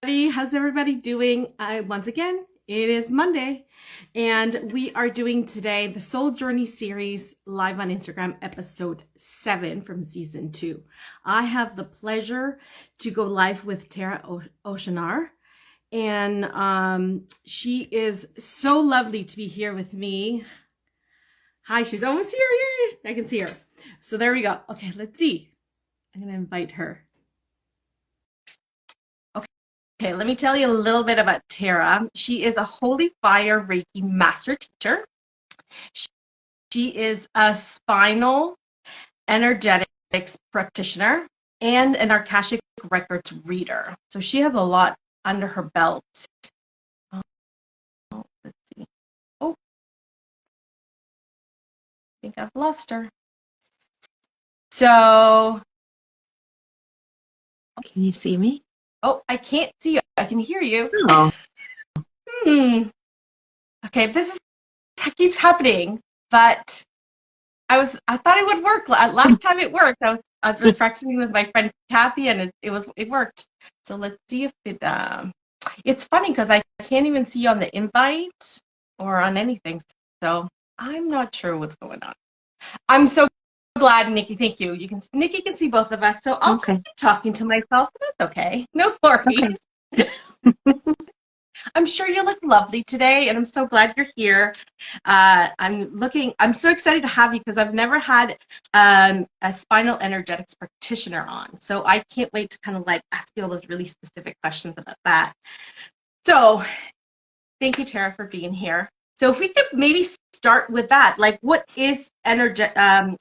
How's everybody doing? Once again, it is Monday, and we are doing today the Soul Journey series live on Instagram, episode 7 from season 2. I have the pleasure to go live with Tara Oshanar, and she is so lovely to be here with me. Hi, she's almost here. Yay! I can see her. So there we go. Okay, let's see. I'm going to invite her. Okay, let me tell you a little bit about Tara. She is a Holy Fire Reiki Master Teacher. She is a Spinal Energetics Practitioner and an Akashic Records reader. So she has a lot under her belt. Let's see. Oh, I think I've lost her. So, can you see me? Oh, I can't see you. I can hear you. Oh. Okay, this keeps happening, but I thought it would work. Last time it worked. I was practicing with my friend Kathy, and it worked. So let's see if it. It's funny because I can't even see you on the invite or on anything. So I'm not sure what's going on. I'm so glad, Nikki. Thank you. Nikki can see both of us. So I'll just keep talking to myself. That's okay. No worries. Okay. I'm sure you look lovely today, and I'm so glad you're here. I'm so excited to have you because I've never had a spinal energetics practitioner on. So I can't wait to kind of like ask you all those really specific questions about that. So thank you, Tara, for being here. So if we could maybe start with that, like what is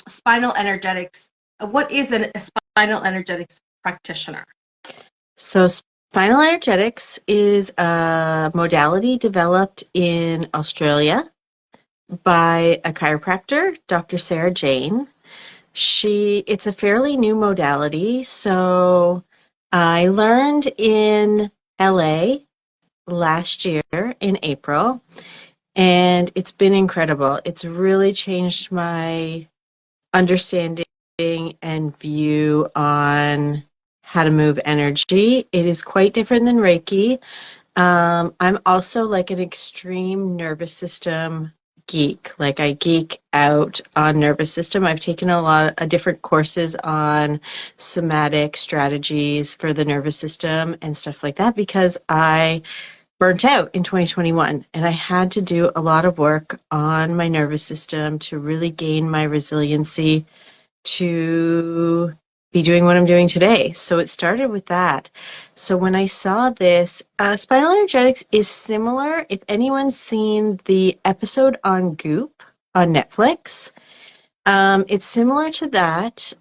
spinal energetics? What is a spinal energetics practitioner? So Spinal Energetics is a modality developed in Australia by a chiropractor, Dr. Sarah Jane. It's a fairly new modality. So I learned in LA last year in April, and it's been incredible. It's really changed my understanding and view on how to move energy. It is quite different than Reiki. I'm also like an extreme nervous system geek. Like I geek out on nervous system. I've taken a lot of different courses on somatic strategies for the nervous system and stuff like that because I burnt out in 2021 and I had to do a lot of work on my nervous system to really gain my resiliency to be doing what I'm doing today. So it started with that. So when I saw this, Spinal Energetics is similar. If anyone's seen the episode on Goop on Netflix, it's similar to that.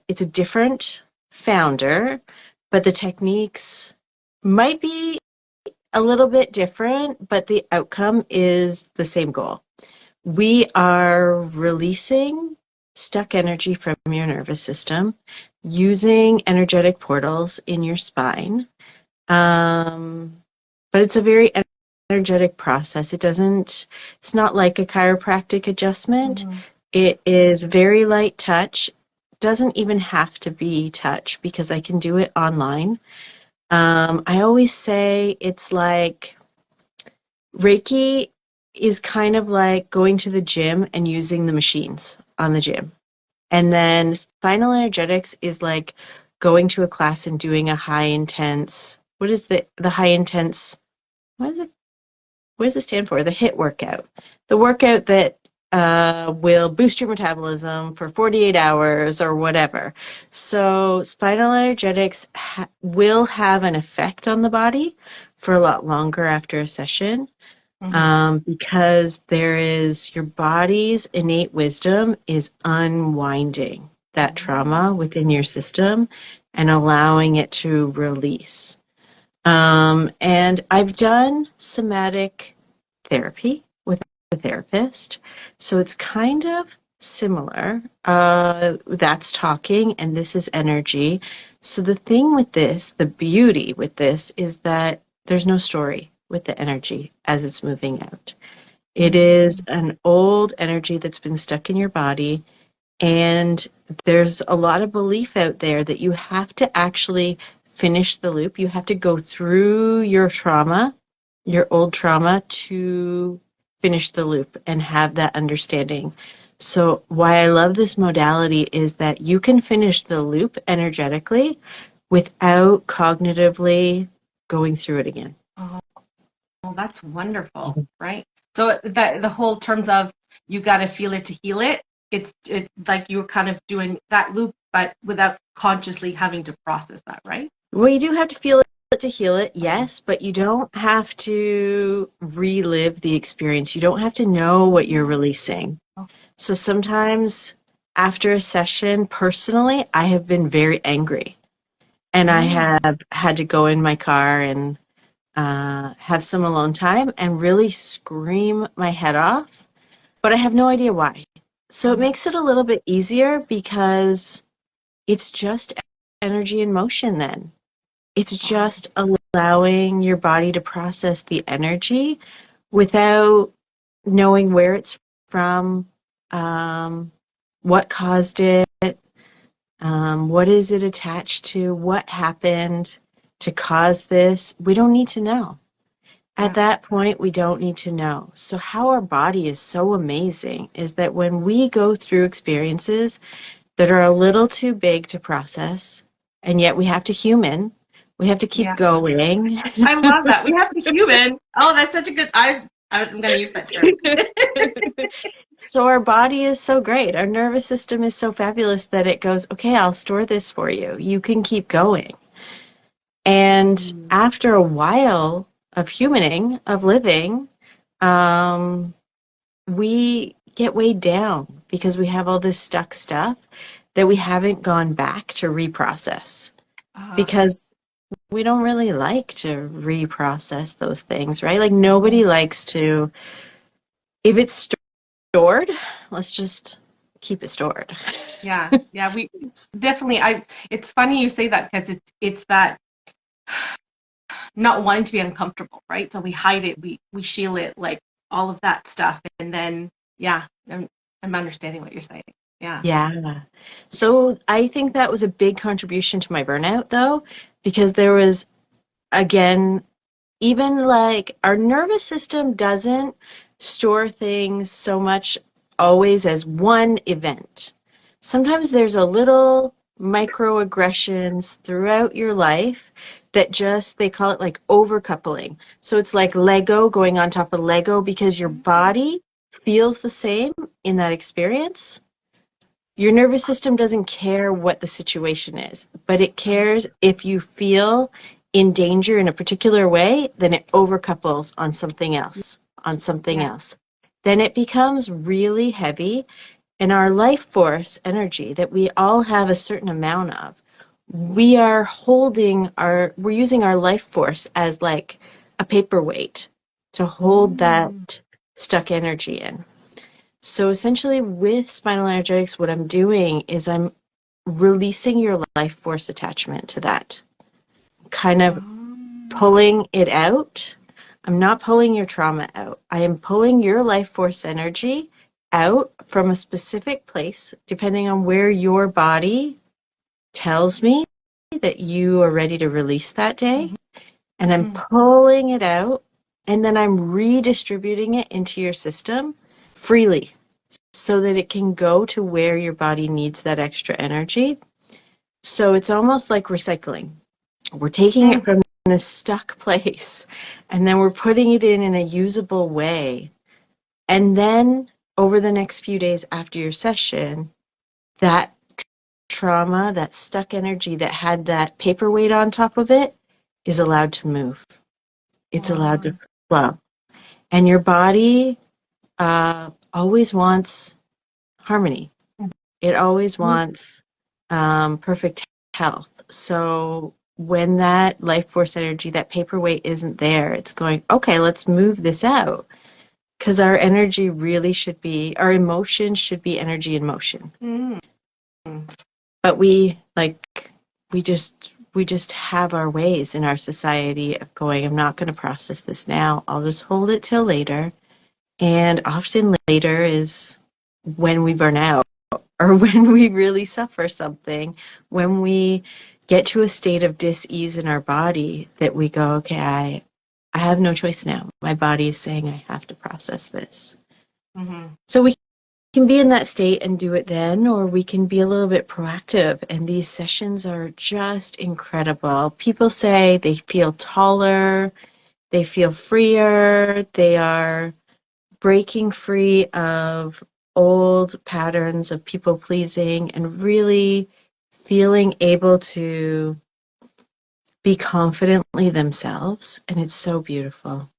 It's a different founder, but the techniques might be a little bit different, but the outcome is the same goal. We are releasing stuck energy from your nervous system using energetic portals in your spine. But it's a very energetic process. It's not like a chiropractic adjustment. Mm-hmm. It is very light touch. Doesn't even have to be touch because I can do it online. I always say it's like Reiki is kind of like going to the gym and using the machines on the gym. And then spinal energetics is like going to a class and doing a high intense, what is the high intense, what does it stand for? The HIIT workout. The workout that will boost your metabolism for 48 hours or whatever. So spinal energetics will have an effect on the body for a lot longer after a session. Because your body's innate wisdom is unwinding that trauma within your system and allowing it to release. And I've done somatic therapy with a therapist, so it's kind of similar. That's talking and this is energy. So the thing with this, the beauty with this is that there's no story with the energy as it's moving out. It is an old energy that's been stuck in your body, and there's a lot of belief out there that you have to actually finish the loop. You have to go through your trauma, your old trauma, to finish the loop and have that understanding. So why I love this modality is that you can finish the loop energetically without cognitively going through it again. Oh, that's wonderful, right? So that the whole terms of you got to feel it to heal it. It's like you're kind of doing that loop, but without consciously having to process that, right? Well, you do have to feel it to heal it, yes, but you don't have to relive the experience. You don't have to know what you're releasing. So sometimes after a session, personally, I have been very angry and I have had to go in my car and have some alone time and really scream my head off, but I have no idea why. So it makes it a little bit easier because it's just energy in motion then. It's just allowing your body to process the energy without knowing where it's from, what caused it, what is it attached to, what happened to cause this. We don't need to know. At that point, we don't need to know. So how our body is so amazing is that when we go through experiences that are a little too big to process, and yet we have to human, we have to keep going. I love that. We have to human. Oh, that's such a good. I'm going to use that term. So our body is so great. Our nervous system is so fabulous that it goes, okay, I'll store this for you. You can keep going. And after a while of humaning, of living, we get weighed down because we have all this stuck stuff that we haven't gone back to reprocess. Because we don't really like to reprocess those things, right? Like nobody likes to, if it's stored, let's just keep it stored. Yeah, we definitely. It's funny you say that because it's that not wanting to be uncomfortable, right? So we hide it, we shield it, like all of that stuff, and then I'm understanding what you're saying. Yeah. Yeah. So I think that was a big contribution to my burnout, though, because there was, again, even like our nervous system doesn't store things so much always as one event. Sometimes there's a little microaggressions throughout your life that just, they call it like overcoupling. So it's like Lego going on top of Lego because your body feels the same in that experience. Your nervous system doesn't care what the situation is, but it cares if you feel in danger in a particular way, then it overcouples on something else, on something else. Then it becomes really heavy, and our life force energy that we all have a certain amount of, we're using our life force as like a paperweight to hold that stuck energy in. So essentially with spinal energetics, what I'm doing is I'm releasing your life force attachment to that, kind of pulling it out. I'm not pulling your trauma out. I am pulling your life force energy out from a specific place, depending on where your body tells me that you are ready to release that day. And I'm pulling it out, and then I'm redistributing it into your system freely so that it can go to where your body needs that extra energy. So it's almost like recycling. We're taking it from a stuck place and then we're putting it in a usable way. And then over the next few days after your session, that trauma, that stuck energy that had that paperweight on top of it is allowed to move. It's allowed to flow. And your body always wants harmony. It always wants perfect health. So when that life force energy, that paperweight isn't there, it's going, okay, let's move this out. Because our energy really should be, our emotions should be energy in motion. But we just have our ways in our society of going, I'm not going to process this now. I'll just hold it till later. And often later is when we burn out or when we really suffer something, when we get to a state of dis-ease in our body that we go, okay, I have no choice now. My body is saying I have to process this. Mm-hmm. So we can be in that state and do it then, or we can be a little bit proactive. And these sessions are just incredible. People say they feel taller, they feel freer, they are breaking free of old patterns of people pleasing and really feeling able to be confidently themselves. And it's so beautiful.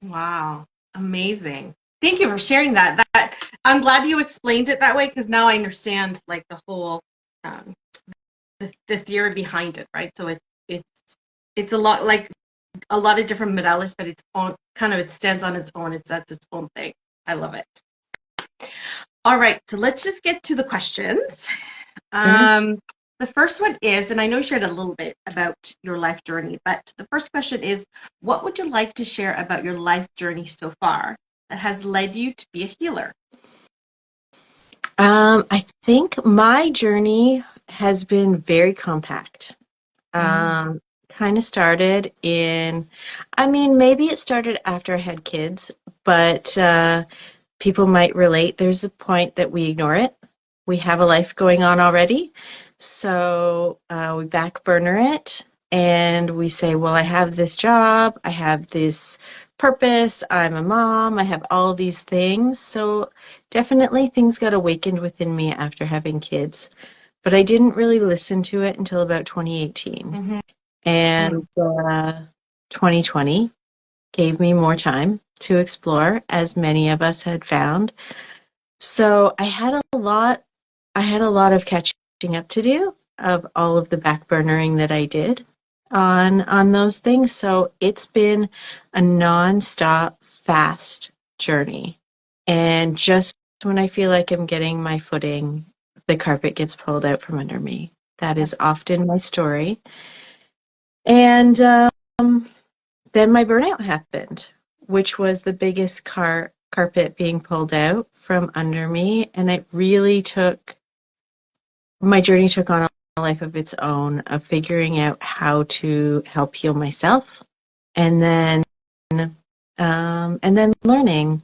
Wow, amazing. Thank you for sharing that. That I'm glad you explained it that way because now I understand like the whole um, the theory behind it, right? So it's it's a lot like a lot of different modalities, but it's on kind of it stands on its own. That's its own thing. I love it. All right, so let's just get to the questions. Mhm. The first one is, and I know you shared a little bit about your life journey, but the first question is, what would you like to share about your life journey so far that has led you to be a healer? I think my journey has been very compact. Mm, Um, kind of started in, I mean, maybe it started after I had kids, but people might relate. There's a point that we ignore it. We have a life going on already. So we back burner it and we say, well, I have this job, I have this purpose, I'm a mom, I have all these things. So definitely things got awakened within me after having kids. But I didn't really listen to it until about 2018. mm-hmm, And 2020 gave me more time to explore, as many of us had found. So I had a lot of catching up to do of all of the backburnering that I did on those things. So it's been a nonstop fast journey. And just when I feel like I'm getting my footing, the carpet gets pulled out from under me. That is often my story. And then my burnout happened, which was the biggest carpet being pulled out from under me. And it really took, my journey took on a life of its own of figuring out how to help heal myself. And then learning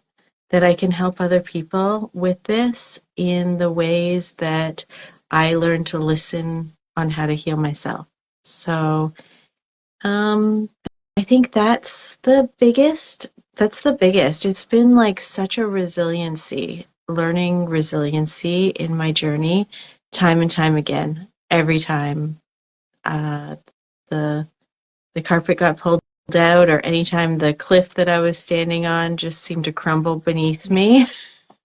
that I can help other people with this in the ways that I learned to listen on how to heal myself. So, um, I think that's the biggest. It's been like such a learning resiliency in my journey, time and time again. Every time uh, the the carpet got pulled out, or anytime the cliff that I was standing on just seemed to crumble beneath me.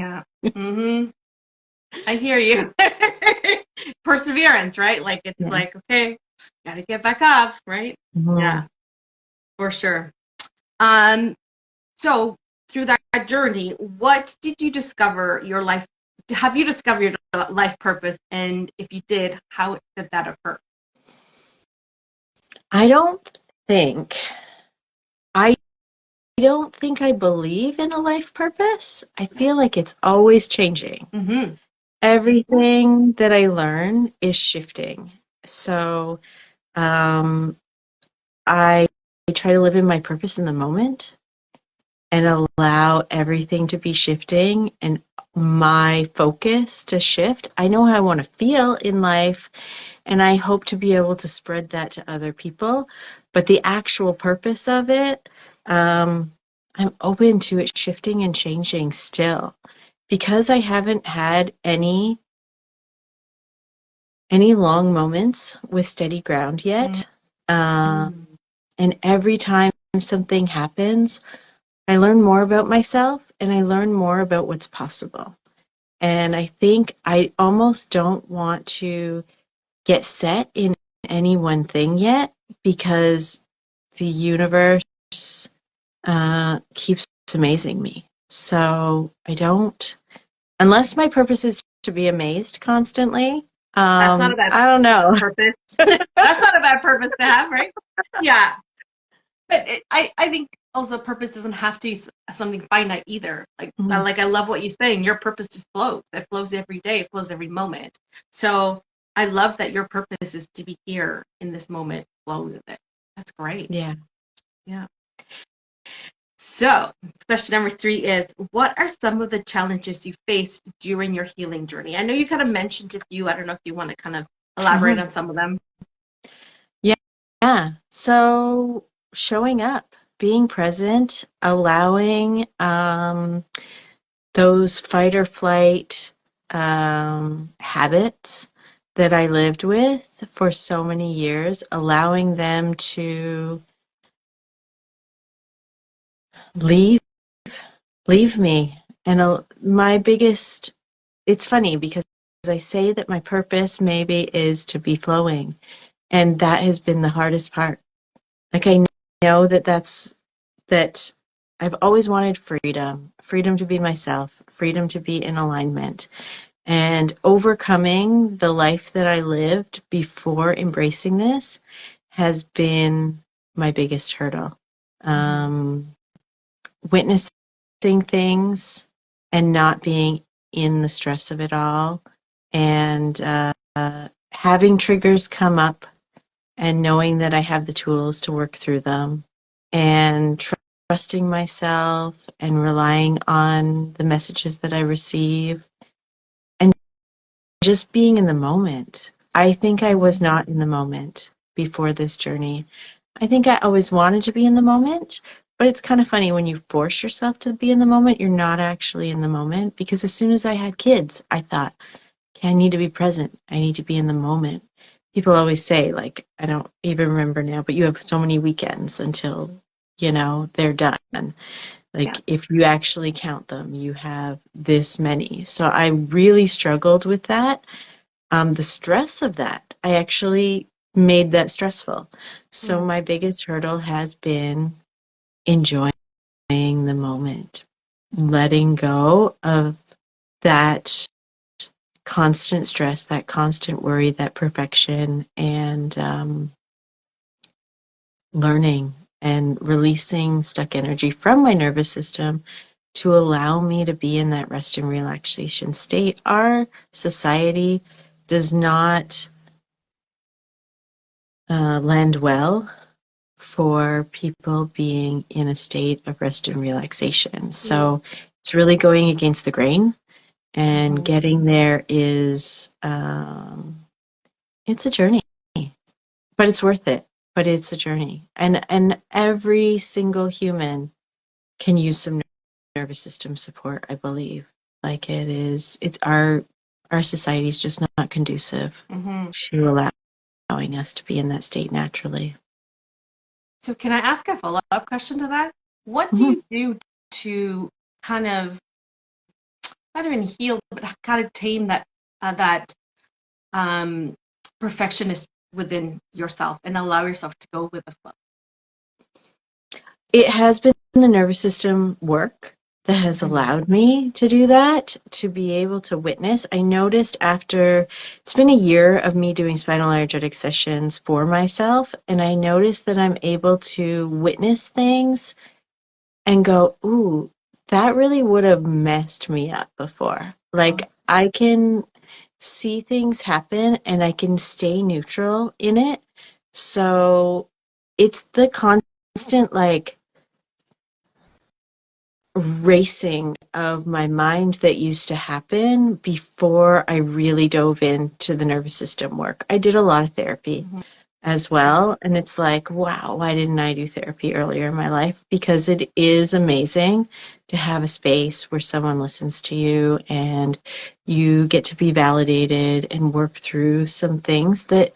yeah. Mm-hmm. I hear you. Perseverance, right? Like it's Yeah. like, okay, gotta get back up, right? Mhm. Yeah, for sure. Um, so through that journey, what did you discover your life? Have you discovered your life purpose? And if you did, how did that occur? I don't think I don't think I believe in a life purpose. I feel like it's always changing. Mm-hmm. Everything that I learn is shifting. So, um, I try to live in my purpose in the moment and allow everything to be shifting and my focus to shift. I know how I want to feel in life, and I hope to be able to spread that to other people. But the actual purpose of it, I'm open to it shifting and changing still. Because I haven't had any long moments with steady ground yet. Uh, and every time something happens, I learn more about myself and I learn more about what's possible. And I think I almost don't want to get set in any one thing yet because the universe keeps amazing me. So I don't, unless my purpose is to be amazed constantly. That's not a bad I don't know. purpose. That's not a bad purpose to have, right? Yeah. But I think also purpose doesn't have to be something finite either. Like I love what you're saying. Your purpose just flows. It flows every day. It flows every moment. So I love that your purpose is to be here in this moment, flow with it. That's great. Yeah. Yeah. So, question number 3 is, what are some of the challenges you faced during your healing journey? I know you kind of mentioned a few. I don't know if you want to kind of elaborate on some of them. Yeah. Yeah. So showing up, being present, allowing those fight or flight habits that I lived with for so many years, allowing them to leave me. And my biggest, it's funny because I say that my purpose maybe is to be flowing, and that has been the hardest part. Like I know that I've always wanted freedom to be myself, freedom to be in alignment, and overcoming the life that I lived before embracing this has been my biggest hurdle. Witnessing things and not being in the stress of it all, and having triggers come up and knowing that I have the tools to work through them, and trusting myself and relying on the messages that I receive, and just being in the moment. I think I was not in the moment before this journey. I think I always wanted to be in the moment, but it's kind of funny when you force yourself to be in the moment, you're not actually in the moment. Because as soon as I had kids, I thought, okay, I need to be present. I need to be in the moment. People always say, like, I don't even remember now, but you have so many weekends until, they're done. Yeah. Like, if you actually count them, you have this many. So I really struggled with that. The stress of that, I actually made that stressful. So my biggest hurdle has been enjoying the moment, letting go of that constant stress, that constant worry, that perfection, and learning and releasing stuck energy from my nervous system to allow me to be in that rest and relaxation state. Our society does not lend well for people being in a state of rest and relaxation. So it's really going against the grain, and getting there is, it's a journey, but it's worth it. But it's a journey, and every single human can use some nervous system support, I believe. Like it's our society is just not conducive to allowing us to be in that state naturally. So can I ask a follow-up question to that? What do Mhm. you do to kind of not even heal, but kind of tame that um, perfectionist within yourself and allow yourself to go with the flow? It has been the nervous system work that has allowed me to do that, to be able to witness. I noticed after it's been a year of me doing spinal energetic sessions for myself, and I noticed that I'm able to witness things and go, ooh, that really would have messed me up before. Like I can see things happen and I can stay neutral in it. So it's the constant, like, racing of my mind that used to happen before I really dove into the nervous system work. I did a lot of therapy as well, and it's like, wow, why didn't I do therapy earlier in my life? Because it is amazing to have a space where someone listens to you and you get to be validated and work through some things that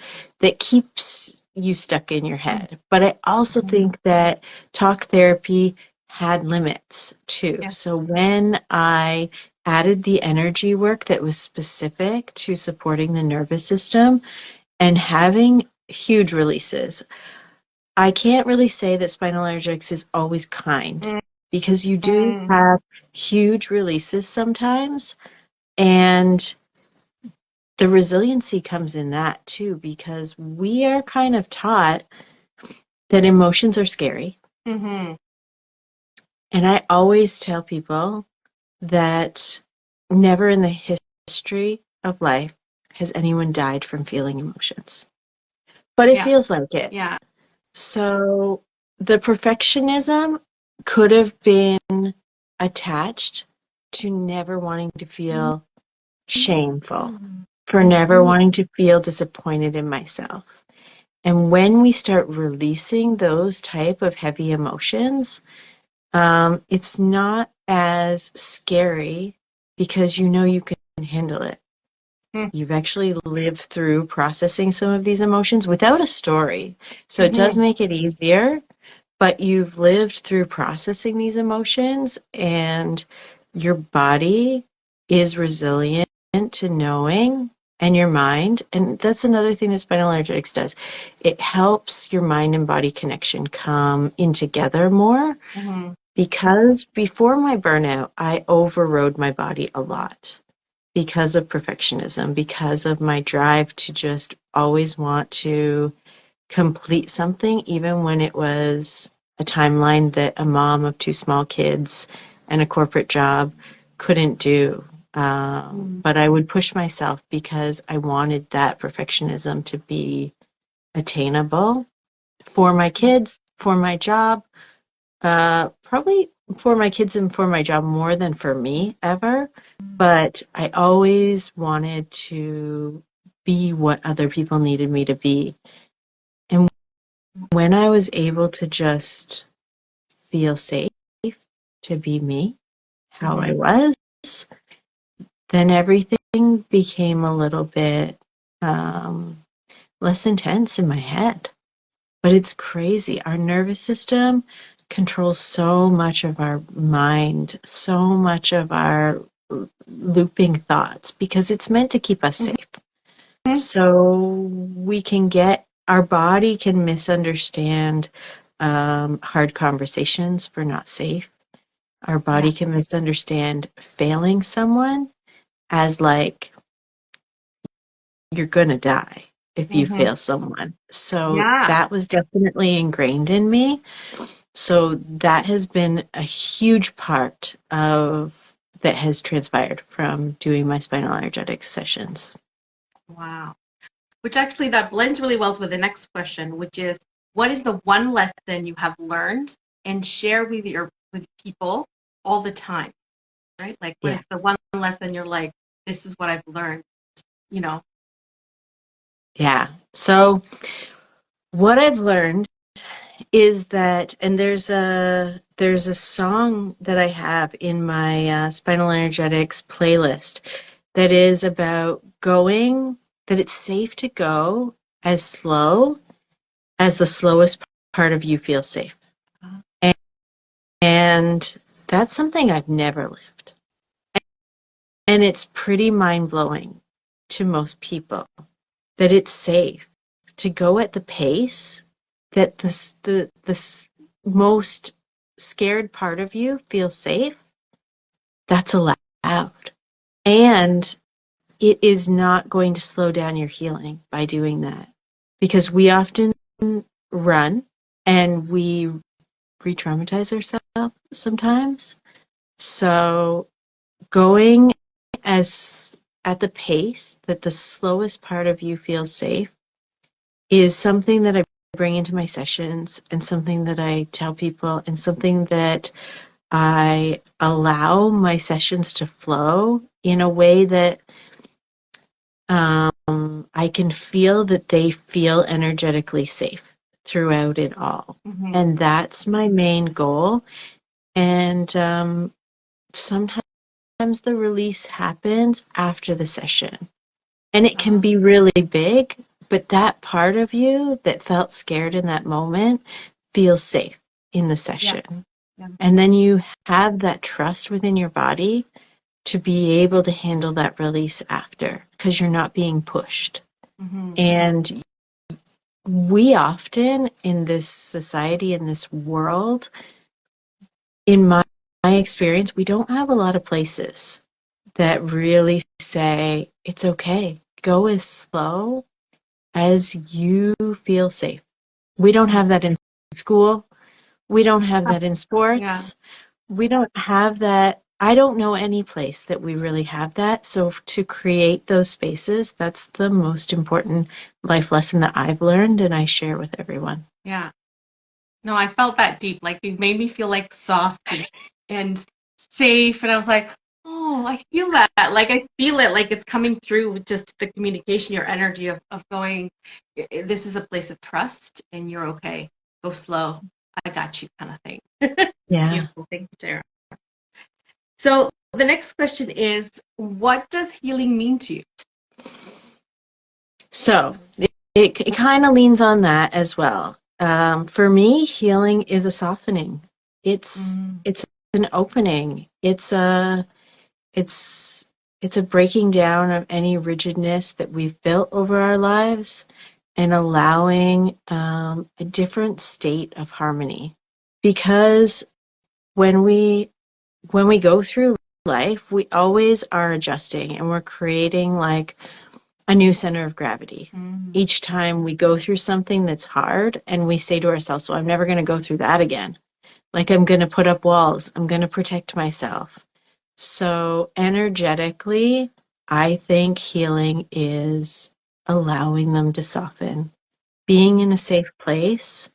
keeps you stuck in your head. But I also think that talk therapy had limits too. Yeah. So when I added the energy work that was specific to supporting the nervous system and having huge releases, I can't really say that spinal energetics is always kind, because you do have huge releases sometimes, and the resiliency comes in that too, because we are kind of taught that emotions are scary. Mm-hmm. And I always tell people that never in the history of life has anyone died from feeling emotions. But it Yeah. feels like it. Yeah. So the perfectionism could have been attached to never wanting to feel shameful, for never wanting to feel disappointed in myself. And when we start releasing those type of heavy emotions, it's not as scary because you know you can handle it. You've actually lived through processing some of these emotions without a story. So it does make it easier, but you've lived through processing these emotions and your body is resilient to knowing, and your mind. And that's another thing that Spinal Energetics does. It helps your mind and body connection come in together more. Because before my burnout, I overrode my body a lot because of perfectionism, because of my drive to just always want to complete something, even when it was a timeline that a mom of two small kids and a corporate job couldn't do. But I would push myself because I wanted that perfectionism to be attainable for my kids, for my job, probably for my kids and for my job more than for me ever. But I always wanted to be what other people needed me to be. And when I was able to just feel safe to be me, how I was, then everything became a little bit less intense in my head. But it's crazy. Our nervous system controls so much of our mind, so much of our looping thoughts, because it's meant to keep us safe. So we can our body can misunderstand hard conversations for not safe. Our body can misunderstand failing someone as like, you're going to die if you fail someone. So that was definitely ingrained in me. So that has been a huge part of that has transpired from doing my spinal energetics sessions. Wow. Which actually that blends really well with the next question, which is, what is the one lesson you have learned and share with people all the time, right? Like, what is the one lesson you're like, this is what I've learned, you know? Yeah. So what I've learned is that, and there's a song that I have in my spinal energetics playlist that is about that it's safe to go as slow as the slowest part of you feels safe. And, and that's something I've never lived. And it's pretty mind blowing to most people that it's safe to go at the pace that the most scared part of you feels safe. That's allowed. And it is not going to slow down your healing by doing that, because we often run and we re-traumatize ourselves sometimes. So going as at the pace that the slowest part of you feels safe is something that I bring into my sessions, and something that I tell people, and something that I allow my sessions to flow in a way that I can feel that they feel energetically safe throughout it all. And that's my main goal. And sometimes the release happens after the session. And it can be really big, but that part of you that felt scared in that moment feels safe in the session. And then you have that trust within your body to be able to handle that release after, because you're not being pushed. And we often in this society, in this world, in my experience, we don't have a lot of places that really say it's okay. Go as slow as you feel safe. We don't have that in school. We don't have that in sports. We don't have that I don't know any place that we really have that. So to create those spaces, that's the most important life lesson that I've learned and I share with everyone. Yeah. No, I felt that deep. Like it made me feel like soft and safe. And I was like, oh, I feel that. Like I feel it. Like it's coming through with just the communication, your energy of going, this is a place of trust and you're okay. Go slow. I got you kind of thing. Yeah. Beautiful. Thank you, Sarah. So the next question is, what does healing mean to you? So it kind of leans on that as well. For me, healing is a softening. It's an opening. It's it's a breaking down of any rigidness that we've built over our lives and allowing a different state of harmony. Because when we go through life, we always are adjusting and we're creating like a new center of gravity. Each time we go through something that's hard and we say to ourselves, well, I'm never going to go through that again. Like I'm going to put up walls. I'm going to protect myself. So energetically, I think healing is allowing them to soften, being in a safe place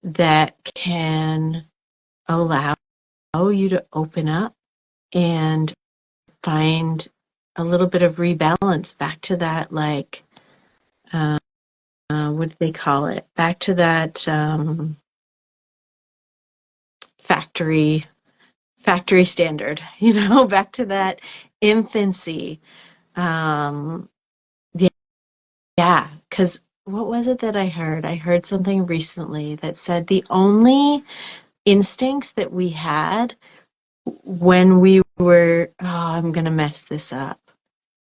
that can allow you to open up and find a little bit of rebalance back to that, like, what do they call it? Back to that factory standard, back to that infancy. Um, yeah, because what was it that I heard? I heard something recently that said the only instincts that we had when we were, oh, I'm gonna mess this up.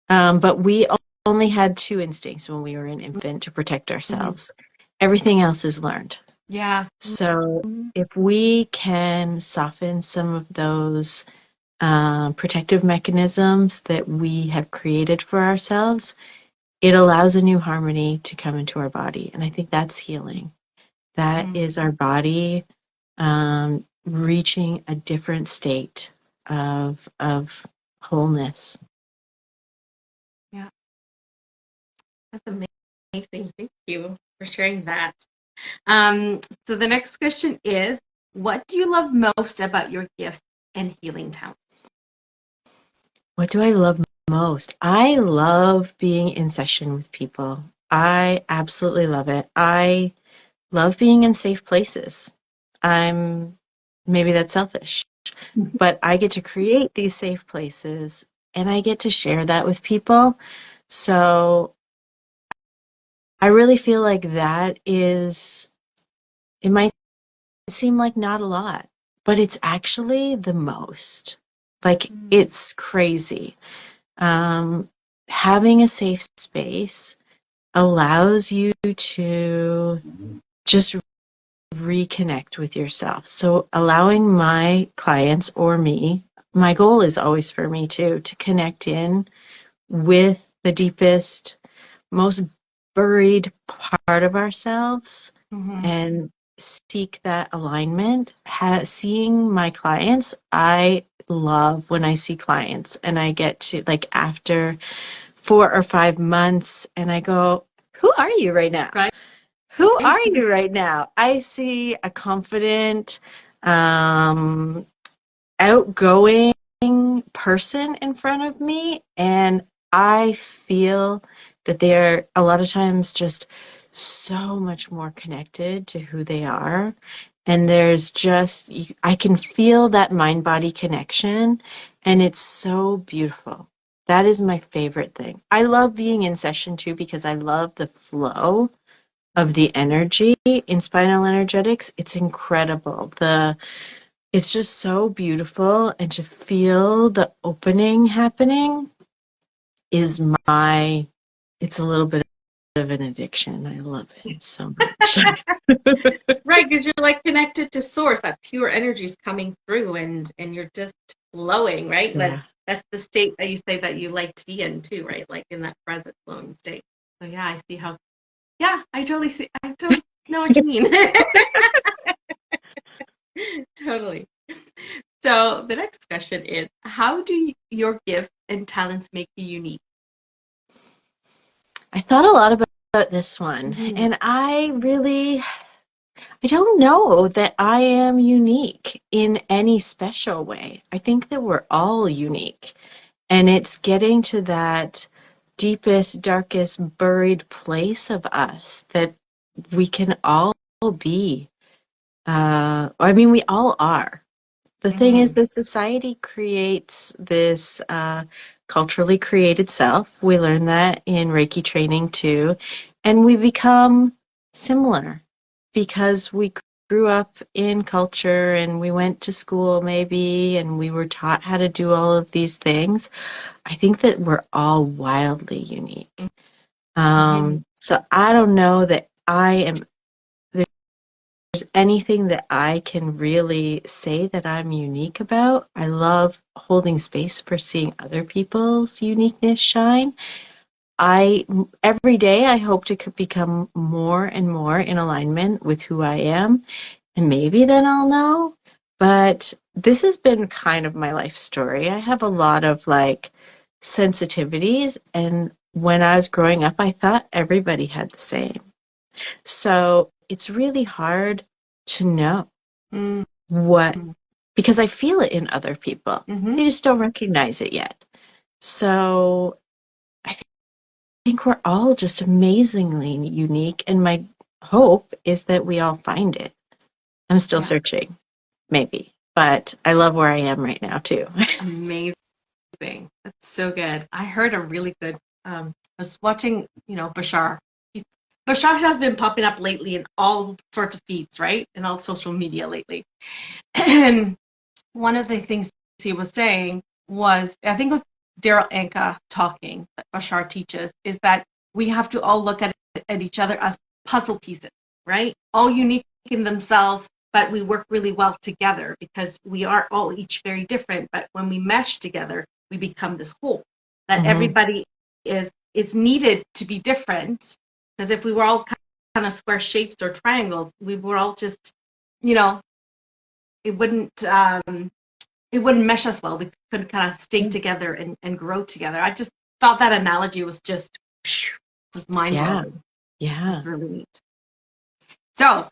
But we only had two instincts when we were an infant to protect ourselves. Everything else is learned. Yeah. So if we can soften some of those protective mechanisms that we have created for ourselves, it allows a new harmony to come into our body. And I think that's healing. That is our body reaching a different state of wholeness. Yeah. That's amazing. Thank you for sharing that. So the next question is, what do you love most about your gifts and healing talent? What do I love most? I love being in session with people. I absolutely love it. I love being in safe places. Maybe that's selfish, but I get to create these safe places and I get to share that with people. So I really feel like it might seem like not a lot, but it's actually the most. Like it's crazy. Um, Having a safe space allows you to just reconnect with yourself. So allowing my clients or me, my goal is always for me too, to connect in with the deepest, most buried part of ourselves and seek that alignment. Seeing my clients, I love when I see clients and I get to, like, after 4 or 5 months and I go, who are you right now? Right. Who are you right now? I see a confident, outgoing person in front of me, and I feel that they're a lot of times just so much more connected to who they are. And I can feel that mind body connection, and it's so beautiful. That is my favorite thing. I love being in session too because I love the flow of the energy in spinal energetics. It's incredible. It's just so beautiful, and to feel the opening happening is it's a little bit of an addiction. I love it so much. Right, because you're like connected to source. That pure energy is coming through, and you're just flowing, right? Yeah. That's the state that you say that you like to be in too, right? Like in that present flowing state. So yeah, I see how. Yeah, I totally see. I totally know what you mean. Totally. So the next question is, how do your gifts and talents make you unique? I thought a lot about this one, Mhm. and I don't know that I am unique in any special way. I think that we're all unique, and it's getting to that deepest, darkest, buried place of us that we can all be. I mean, we all are. The thing is, Mhm. the society creates this culturally created self. We learn that in Reiki training too. And we become similar because we grew up in culture and we went to school maybe and we were taught how to do all of these things. I think that we're all wildly unique. Mhm. So I don't know that there's anything that I can really say that I'm unique about. I love holding space for seeing other people's uniqueness shine. I every day I hope to become more and more in alignment with who I am, and maybe then I'll know. But this has been kind of my life story. I have a lot of like sensitivities, and when I was growing up, I thought everybody had the same. So it's really hard to know Mhm. what, because I feel it in other people. Mhm. They just don't recognize it yet. So I think we're all just amazingly unique. And my hope is that we all find it. I'm still Yeah. searching, maybe, but I love where I am right now, too. Amazing. That's so good. I heard a really good, I was watching, Bashar. He's, Bashar has been popping up lately in all sorts of feeds, right? In all social media lately. And one of the things he was saying was, I think it was Daryl Anka talking, that Bashar teaches, is that we have to all look at each other as puzzle pieces, right? All unique in themselves, but we work really well together because we are all each very different. But when we mesh together, we become this whole. That Hmm. everybody it's needed to be different, because if we were all kind of square shapes or triangles, we were all just, you know, it wouldn't it wouldn't mesh us well. We couldn't kind of stay together and grow together. I just thought that analogy was just mind Yeah, blowing. That's yeah. really neat. So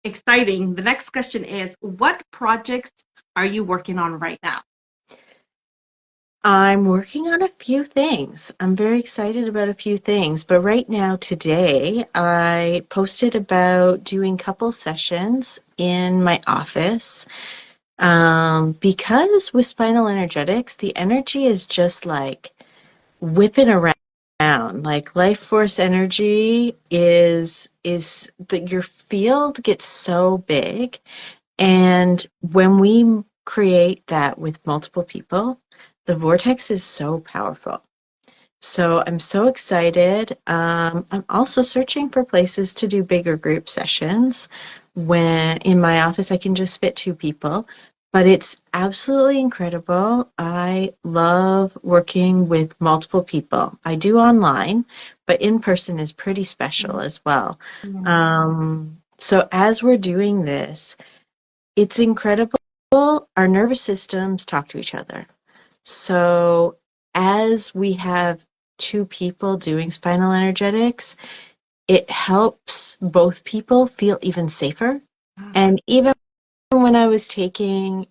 exciting. The next question is, what projects are you working on right now? I'm working on a few things. I'm very excited about a few things, but right now, today, I posted about doing couple sessions in my office. Because with spinal energetics, the energy is just like whipping around. Like life force energy is that your field gets so big, and when we create that with multiple people, the vortex is so powerful. So I'm so excited. I'm also searching for places to do bigger group sessions. When in my office, I can just fit two people, but it's absolutely incredible. I love working with multiple people. I do online, but in person is pretty special as well. Mm-hmm. So as we're doing this, it's incredible. Our nervous systems talk to each other. So as we have two people doing spinal energetics, it helps both people feel even safer. And even when I was doing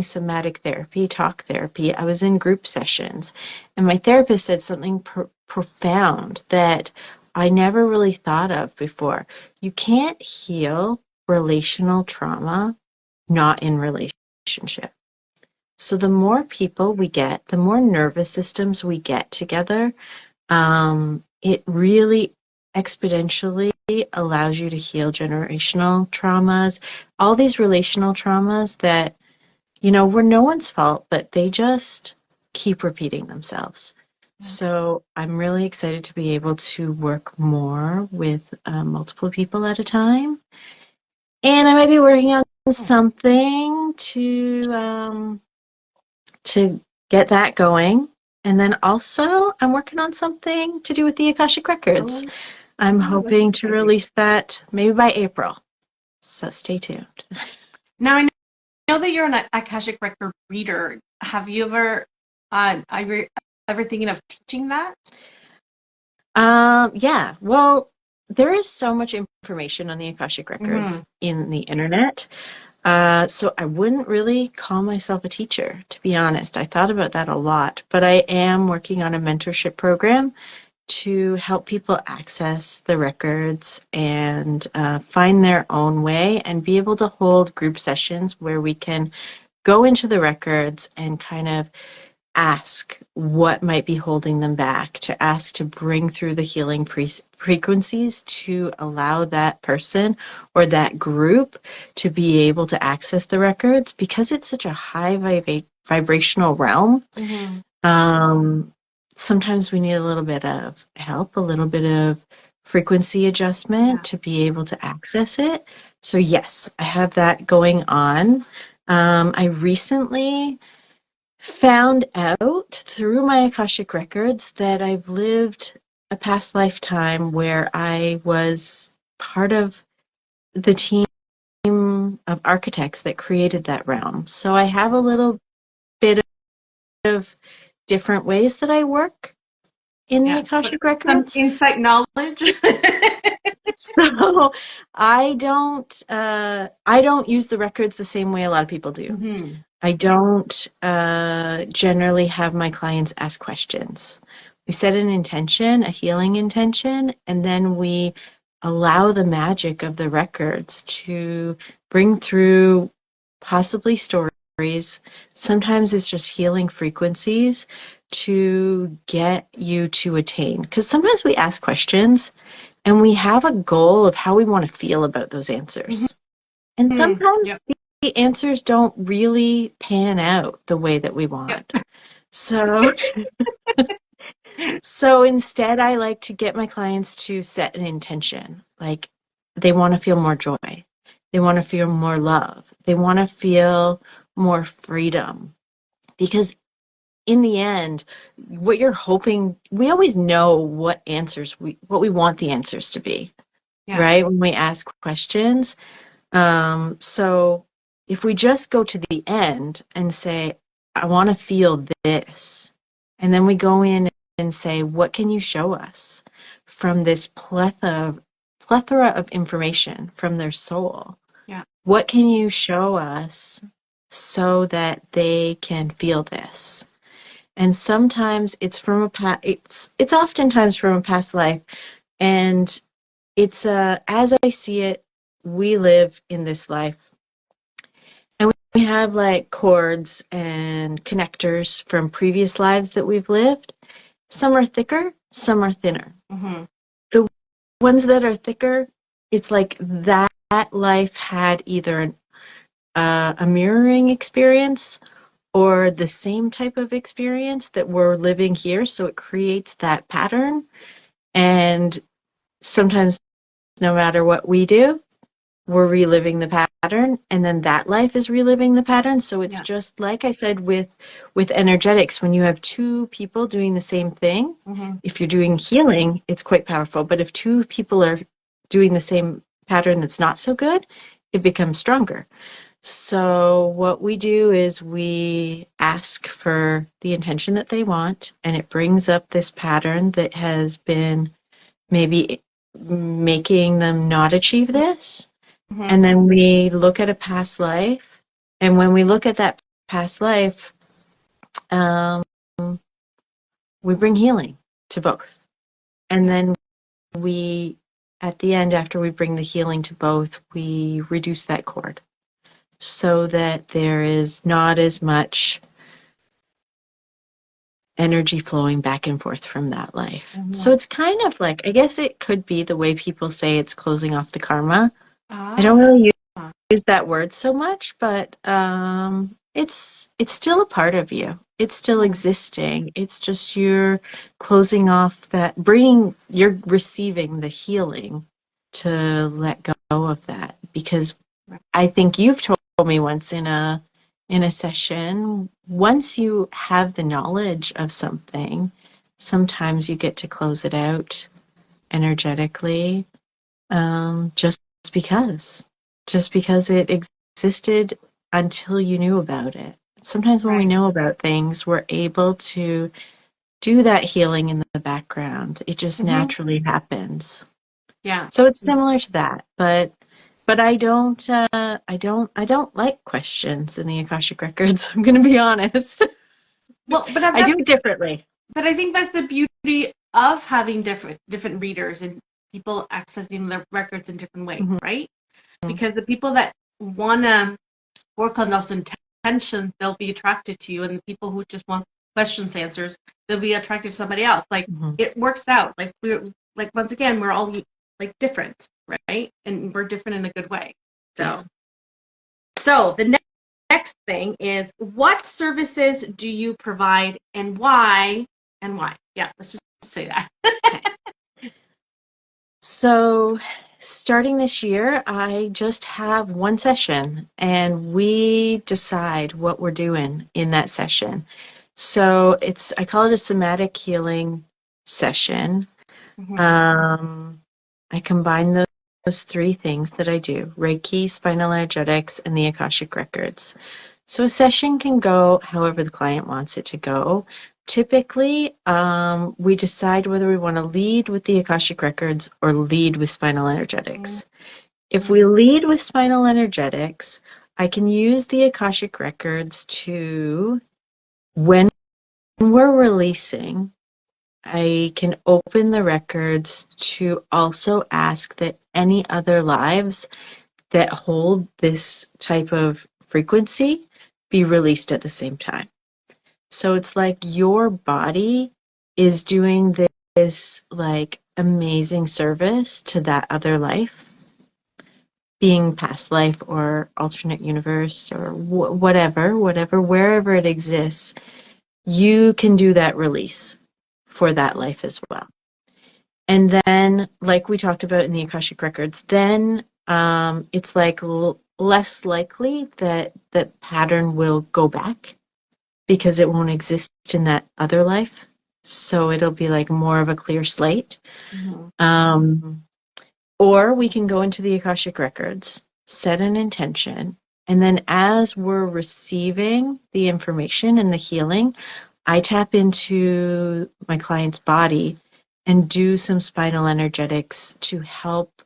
somatic therapy, talk therapy, I was in group sessions, and my therapist said something profound that I never really thought of before. You can't heal relational trauma not in relationship. So the more people we get, the more nervous systems we get together, it really exponentially allows you to heal generational traumas, all these relational traumas that, were no one's fault, but they just keep repeating themselves. So I'm really excited to be able to work more with multiple people at a time. And I might be working on something to get that going. And then also, I'm working on something to do with the Akashic Records. Oh, I'm that's hoping to exciting. release that maybe by April. So stay tuned. Now I know that you're an Akashic Record reader. Have you ever, are you ever thinking of teaching that? Yeah. Well, there is so much information on the Akashic Records Mm-hmm. in the internet. So I wouldn't really call myself a teacher, to be honest. I thought about that a lot, but I am working on a mentorship program to help people access the records and find their own way and be able to hold group sessions where we can go into the records and kind of ask what might be holding them back, to ask to bring through the healing frequencies to allow that person or that group to be able to access the records because it's such a high vibrational realm. Mm-hmm. Um, Sometimes we need a little bit of help, a little bit of frequency adjustment Yeah. to be able to access it. So yes, I have that going on. I recently found out through my Akashic Records that I've lived a past lifetime where I was part of the team of architects that created that realm. So I have a little bit of different ways that I work in the Yeah. But Akashic some Records. insight knowledge. So I don't use the records the same way a lot of people do. Mm-hmm. I don't generally have my clients ask questions. We set an intention, a healing intention, and then we allow the magic of the records to bring through possibly stories. Sometimes it's just healing frequencies to get you to attain. Because sometimes we ask questions and we have a goal of how we want to feel about those answers. And Mm-hmm. Yep. sometimes the answers don't really pan out the way that we Yep. want. So, so instead, I like to get my clients to set an intention. Like they want to feel more joy. They want to feel more love. They want to feel more freedom. Because in the end, what you're hoping, we always know what we want the answers to be, Yeah. right? When we ask questions. So if we just go to the end and say, I want to feel this, and then we go in and say, what can you show us from this plethora of information from their soul? Yeah. What can you show us so that they can feel this? And sometimes it's from a past, it's oftentimes from a past life, and it's as I see it, we live in this life and we have like cords and connectors from previous lives that we've lived. Some are thicker, some are thinner. Mm-hmm. The ones that are thicker, it's like that life had either a mirroring experience or the same type of experience that we're living here. So it creates that pattern. And sometimes, no matter what we do, we're reliving the pattern, and then that life is reliving the pattern. So it's Yeah. just like I said with energetics, when you have two people doing the same thing, Mm-hmm. if you're doing healing, it's quite powerful. But if two people are doing the same pattern that's not so good, it becomes stronger. So what we do is we ask for the intention that they want, and it brings up this pattern that has been maybe making them not achieve this. Mm-hmm. And then we look at a past life. And when we look at that past life, um, we bring healing to both. And Yeah. then we, at the end, after we bring the healing to both, we reduce that cord so that there is not as much energy flowing back and forth from that life. So Mm-hmm. it's kind of like, I guess it could be the way people say it's closing off the karma. I don't Ah. really use that word so much, but it's still a part of you. It's still Yeah. existing. It's just you're closing off that, bringing, you're receiving the healing to let go of that. Because Right. I think you've told me once in a session, once you have the knowledge of something, sometimes you get to close it out energetically, just because, just because it existed until you knew about it. Sometimes when we know about things, we're able to do that healing in the background. It just naturally happens. Yeah. So it's similar to that, but I don't like questions in the Akashic Records. I'm going to be honest. Well, I do it differently. but I think that's the beauty of having different readers and people accessing the records in different ways, right? Because the people that want to work on those intentions, they'll be attracted to you, and the people who just want questions answers, they'll be attracted to somebody else. Like it works out. Like we're like once again, we're all like different, right? And we're different in a good way. So the next thing is, what services do you provide and why? And why? Yeah, let's just say that. So, starting this year, I just have one session and we decide what we're doing in that session. So, I call it a somatic healing session. I combine those three things that I do: Reiki, Spinal Energetics, and the Akashic Records. So a session can go however the client wants it to go. Typically, we decide whether we want to lead with the Akashic Records or lead with Spinal Energetics. If we lead with Spinal Energetics, I can use the Akashic Records to, when we're releasing, I can open the records to also ask that any other lives that hold this type of frequency be released at the same time. So it's like your body is doing this like amazing service to that other life, being past life or alternate universe or whatever, wherever it exists, you can do that release for that life as well. And then, like we talked about in the Akashic Records, then it's like less likely that that pattern will go back because it won't exist in that other life. So it'll be like more of a clear slate. Or we can go into the Akashic Records, set an intention, and then as we're receiving the information and the healing, I tap into my client's body and do some spinal energetics to help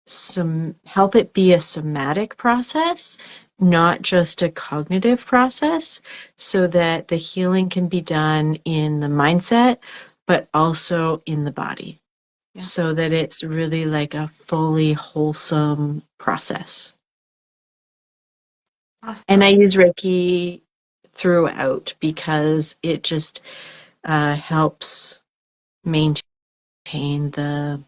it be a somatic process, not just a cognitive process, so that the healing can be done in the mindset, but also in the body. Yeah. So that it's really like a fully wholesome process. Awesome. And I use Reiki throughout because it just helps maintain the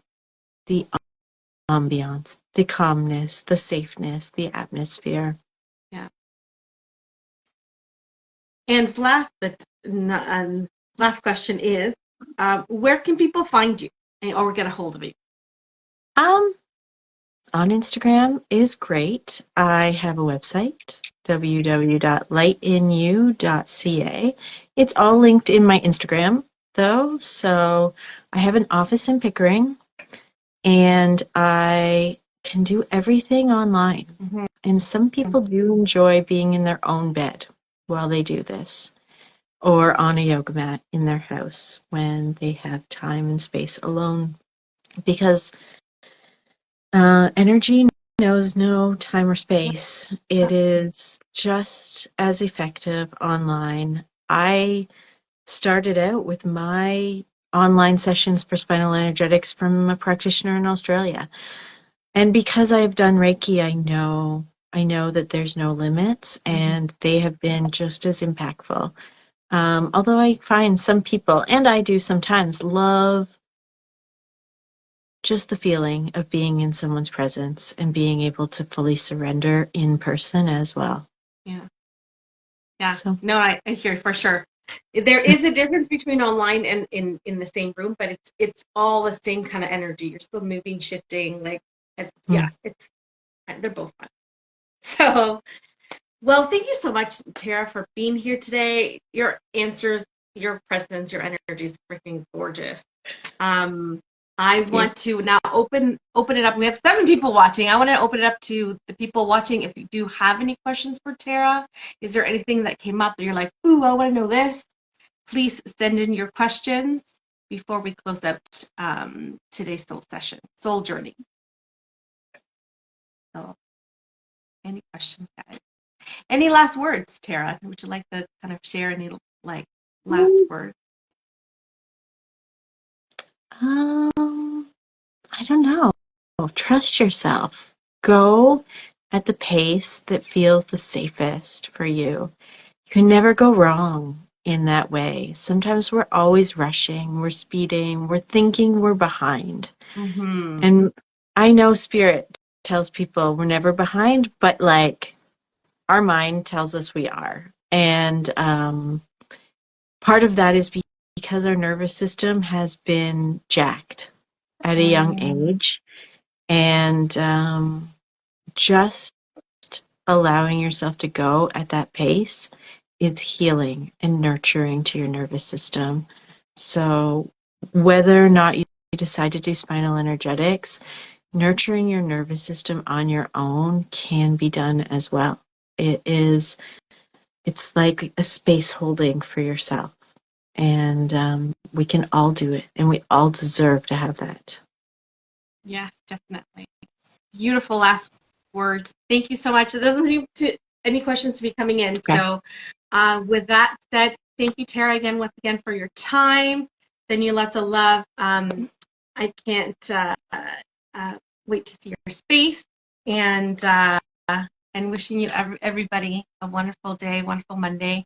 ambiance, the calmness, the safeness, the atmosphere. Yeah. And last question is, where can people find you or get a hold of you? On Instagram is great. I have a website, www.lightinu.ca. It's all linked in my Instagram, though. So I have an office in Pickering, and I can do everything online. And some people do enjoy being in their own bed while they do this, or on a yoga mat in their house when they have time and space alone, because energy knows no time or space. It is just as effective online. I started out with my online sessions for spinal energetics from a practitioner in Australia. And because I've done Reiki, I know that there's no limits, and they have been just as impactful. Although I find some people, and I do sometimes, love just the feeling of being in someone's presence and being able to fully surrender in person as well. Yeah. Yeah. So. No, I hear for sure. There is a difference between online and in the same room, but it's all the same kind of energy. You're still moving, shifting, like they're both fun. So, well, thank you so much, Tara, for being here today. Your answers, your presence, your energy is freaking gorgeous. I want to now open it up. We have 7 people watching. I want to open it up to the people watching. If you do have any questions for Tara, is there anything that came up that you're like, ooh, I want to know this? Please send in your questions before we close out today's soul session, soul journey. So, any questions, guys? Any last words, Tara? Would you like to kind of share any like last words? I don't know. Trust yourself. Go at the pace that feels the safest for you. You can never go wrong in that way. Sometimes we're always rushing, we're speeding, we're thinking we're behind. Mm-hmm. And I know spirit tells people we're never behind, but like our mind tells us we are. And part of that is because our nervous system has been jacked at a young age. And just allowing yourself to go at that pace is healing and nurturing to your nervous system. So whether or not you decide to do spinal energetics, nurturing your nervous system on your own can be done as well. It's like a space holding for yourself. And we can all do it, and we all deserve to have that. Yes, definitely. Beautiful last words. Thank you so much. There doesn't seem to any questions to be coming in. Okay. So with that said, thank you, Tara, once again for your time. Send you lots of love. I can't wait to see your space, and wishing you everybody a wonderful day, wonderful Monday,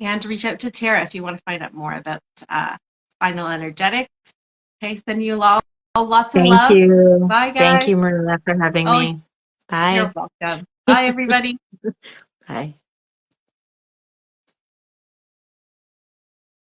and reach out to Tara if you want to find out more about spinal energetics. Okay, send you all lots of Thank love. you. Bye, Thank guys. you, Marilla, for having Oh, me. Bye. you're welcome. Bye, everybody. Bye.